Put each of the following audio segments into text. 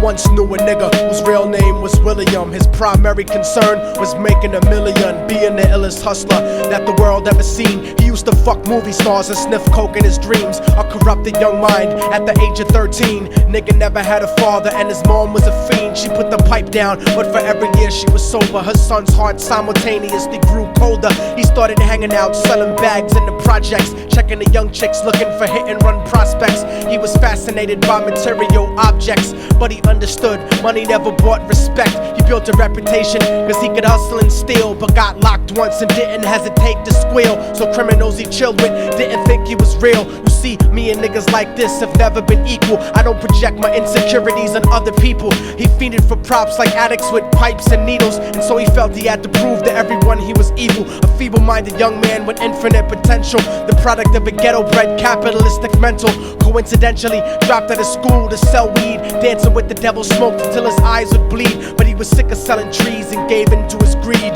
once knew a nigga whose real name was William. His primary concern was making $1 million, being the illest hustler that the world ever seen. He used to fuck movie stars and sniff coke in his dreams. A corrupted young mind at the age of 13. Nigga never had a father and his mom was a fiend. She put the pipe down, but for every year she was sober, her son's heart simultaneously grew colder. He started hanging out, selling bags in the projects, checking the young chicks looking for hit and run prospects. He was fascinated by material objects, but he understood money never bought respect. He built a reputation cause he could hustle and steal, but got locked once and didn't hesitate to squeal. So criminals he chilled with didn't think he was real. You see, me and niggas like this have never been equal. I don't project my insecurities on other people. He fiended for props like addicts with pipes and needles, and so he felt he had to prove to everyone he was evil. A feeble-minded young man with infinite potential, the product of a ghetto-bred capitalistic mental. Coincidentally dropped out of school to sell weed, dancing with the devil, smoked until his eyes would bleed. But he was sick of selling trees and gave in to his greed.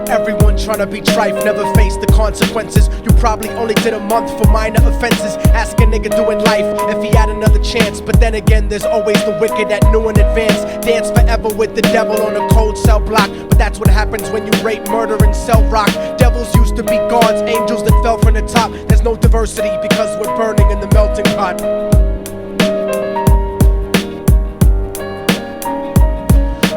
Everyone tryna be trife, never face the consequences. You probably only did a month for minor offenses. Ask a nigga doing life if he had another chance. But then again, there's always the wicked that knew in advance. Dance forever with the devil on a cold cell block. But that's what happens when you rape, murder, and sell rock. Devils used to be gods, angels that fell from the top. There's no diversity because we're burning in the melting pot.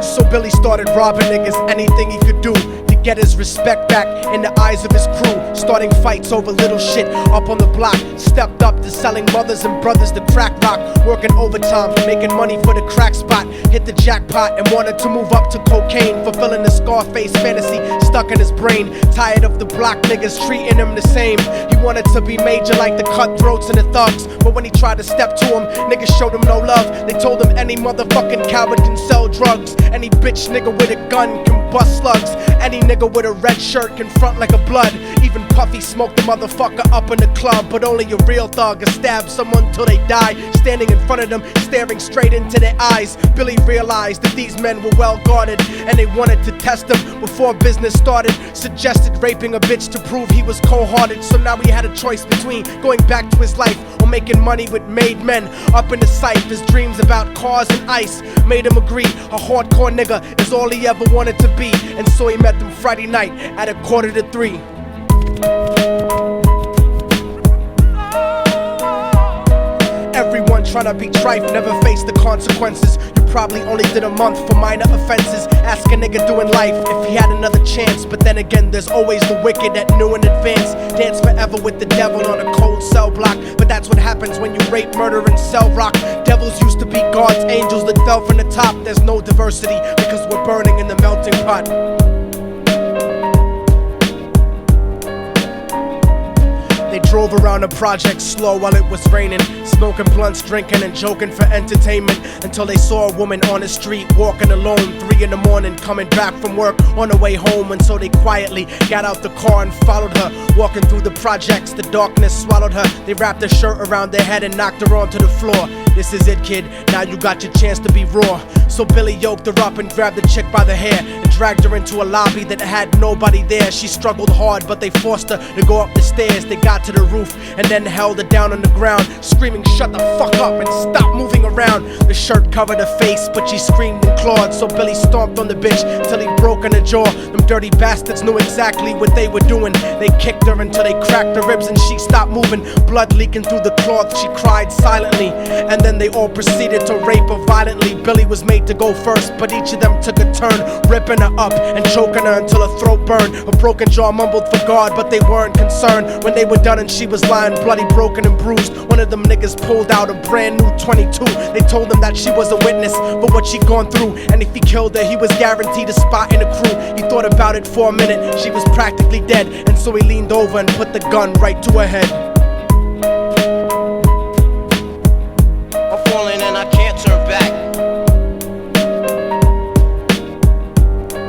So Billy started robbing niggas, anything he could do to get his respect back in the eyes of his crew. Starting fights over little shit up on the block. Stepped up to selling mothers and brothers the crack rock. Working overtime, making money for the crack spot. Hit the jackpot and wanted to move up to cocaine, fulfilling the Scarface fantasy stuck in his brain. Tired of the block niggas treating him the same. He wanted to be major like the cutthroats and the thugs. But when he tried to step to him, niggas showed him no love. They told him any motherfucking coward can sell drugs. Any bitch nigga with a gun can bust slugs. Any nigga with a red shirt can front like a blood. Even Puffy smoked the motherfucker up in the club. But only a real thug can stab someone till they die. Standing in front of them, staring straight into their eyes, Billy realized that these men were well guarded, and they wanted to test him before business started. Suggested raping a bitch to prove he was cold-hearted. So now he had a choice between going back to his life or making money with made men. Up in the sight, his dreams about cars and ice made him agree a hardcore nigga is all he ever wanted to be. And so he met them Friday night at 2:45. Everyone tryna be trife, never face the consequences. You probably only did a month for minor offenses. Ask a nigga doing life if he had another chance. But then again, there's always the wicked that knew in advance. Dance forever with the devil on a cold cell block. But that's what happens when you rape, murder, and sell rock. Devils used to be gods, angels that fell from the top. There's no diversity because we're burning in the melting pot. They drove around the project slow while it was raining, smoking blunts, drinking and joking for entertainment, until they saw a woman on the street walking alone, 3 in the morning, coming back from work on her way home. And so they quietly got out the car and followed her, walking through the projects. The darkness swallowed her. They wrapped her shirt around their head and knocked her onto the floor. This is it, kid, now you got your chance to be raw. So Billy yoked her up and grabbed the chick by the hair and dragged her into a lobby that had nobody there. She struggled hard, but they forced her to go up the stairs. They got to the roof and then held her down on the ground, screaming, "Shut the fuck up and stop moving around." The shirt covered her face, but she screamed and clawed. So Billy stomped on the bitch till he broke in her jaw. Them dirty bastards knew exactly what they were doing. They kicked her until they cracked her ribs and she stopped moving. Blood leaking through the cloth, she cried silently. And then they all proceeded to rape her violently. Billy was made to go first, but each of them took a turn, ripping her up and choking her until her throat burned. Her broken jaw mumbled for God, but they weren't concerned. When they were done and she was lying bloody, broken and bruised, one of them niggas pulled out a brand new 22. They told him that she was a witness for what she'd gone through, and if he killed her, he was guaranteed a spot in the crew. He thought about it for a minute, she was practically dead, and so he leaned over and put the gun right to her head. I'm falling and I can't turn back.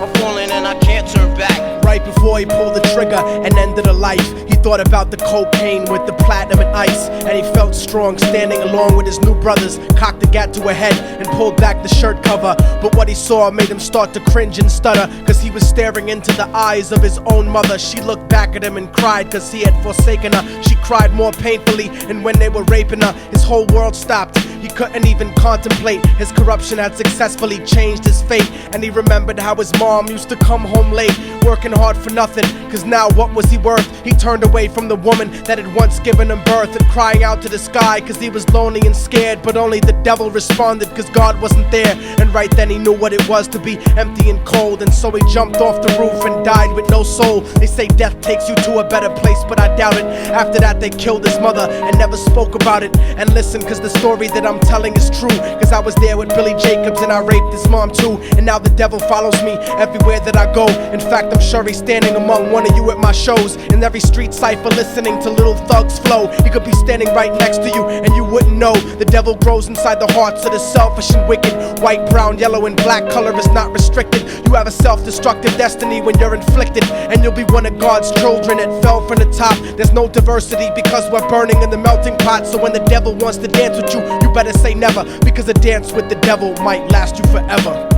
I'm falling and I can't turn back. Right before he pulled the trigger and ended her life, he thought about the cocaine with the platinum and ice, and he felt strong standing along with his new brothers. Cocked the gat to her head and pulled back the shirt cover, but what he saw made him start to cringe and stutter, cause he was staring into the eyes of his own mother. She looked back at him and cried cause he had forsaken her. She cried more painfully, and when they were raping her, his whole world stopped. He couldn't even contemplate. His corruption had successfully changed his fate, and he remembered how his mom used to come home late, working hard for nothing, cause now what was he worth? He turned away from the woman that had once given him birth, and crying out to the sky cause he was lonely and scared, but only the devil responded cause God wasn't there. And right then he knew what it was to be empty and cold, and so he jumped off the roof and died with no soul. They say death takes you to a better place, but I doubt it. After that they killed his mother and never spoke about it. And listen, cause the story that I'm telling is true, cause I was there with Billy Jacobs and I raped his mom too. And now the devil follows me everywhere that I go. In fact, I'm sure he's standing among one of you at my shows, in every street cypher listening to little thugs flow. He could be standing right next to you and you wouldn't know. The devil grows inside the hearts of the selfish and wicked. White, brown, yellow, and black color is not restricted. You have a self-destructive destiny when you're inflicted, and you'll be one of God's children that fell from the top. There's no diversity because we're burning in the melting pot. So when the devil wants to dance with you, you better say never, because a dance with the devil might last you forever.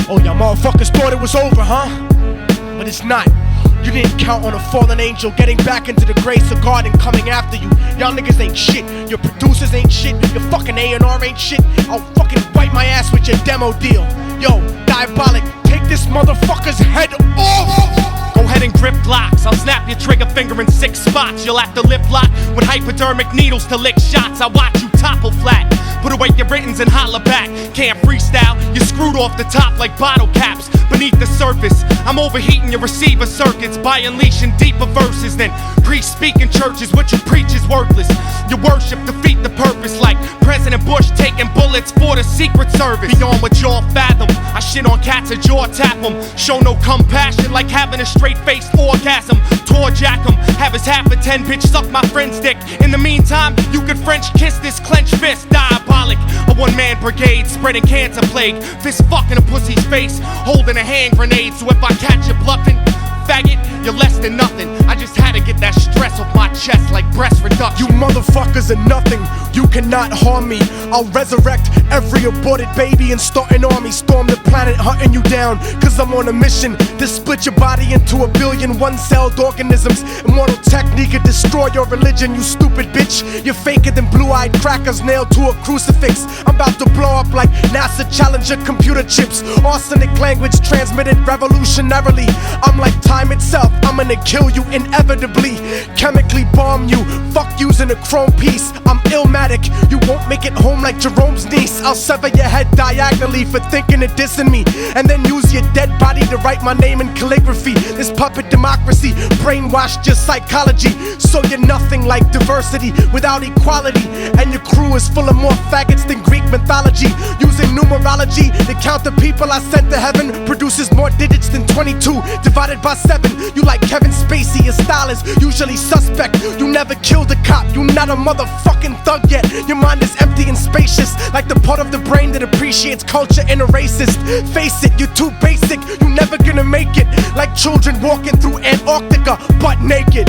Oh, y'all motherfuckers thought it was over, huh? But it's not. You didn't count on a fallen angel getting back into the grace of God and coming after you. Y'all niggas ain't shit. Your producers ain't shit. Your fucking A&R ain't shit. I'll fucking wipe my ass with your demo deal. Yo, Diabolic, take this motherfucker's head off! Go ahead and grip blocks. I'll snap your trigger finger in 6 spots. You'll have to lip lock with hypodermic needles to lick shots. I watch you topple flat. Put away your writtens and holler back. Can't freestyle, you're screwed off the top like bottle caps. Beneath the surface, I'm overheating your receiver circuits by unleashing deeper verses than priests speak in churches. What you preach is worthless. Your worship defeat the purpose, like President Bush taking bullets for the Secret Service. Beyond what y'all fathom, I shit on cats and jaw tap them. Show no compassion like having a straight-faced orgasm. Tour jack him, have his half a 10 bitch suck my friend's dick. In the meantime, you could French kiss this clenched fist. Diabolic, a one-man brigade spreading cancer plague. Fist fucking a pussy's face, holding a hand grenade. So if I catch you bluffing, faggot, you're less than nothing. I just had to get that stress off my chest like breast reduction. You motherfuckers are nothing, you cannot harm me. I'll resurrect every aborted baby and start an army. Storm the planet hunting you down, cause I'm on a mission to split your body into a billion one-celled organisms. Immortal technique could destroy your religion, you stupid bitch. You're faker than blue-eyed crackers nailed to a crucifix. I'm about to blow up like NASA Challenger computer chips. Arsenic language transmitted revolutionarily. I'm like time itself, I'm gonna kill you inevitably. Chemically bomb you, fuck using a chrome piece. I'm illmatic, you won't make it home like Jerome's niece. I'll sever your head diagonally for thinking of dissing me, and then use your dead body to write my name in calligraphy. This puppet democracy brainwashed your psychology, so you're nothing like diversity without equality. And your crew is full of more faggots than Greek mythology. Using numerology to count the people I sent to heaven produces more digits than 22 divided by 7. You like Kevin Spacey, your style is usually suspect. You never killed a cop, you not a motherfucking thug yet. Your mind is empty and spacious, like the part of the brain that appreciates culture in a racist. Face it, you're too basic, you never gonna make it. Like children walking through Antarctica butt naked.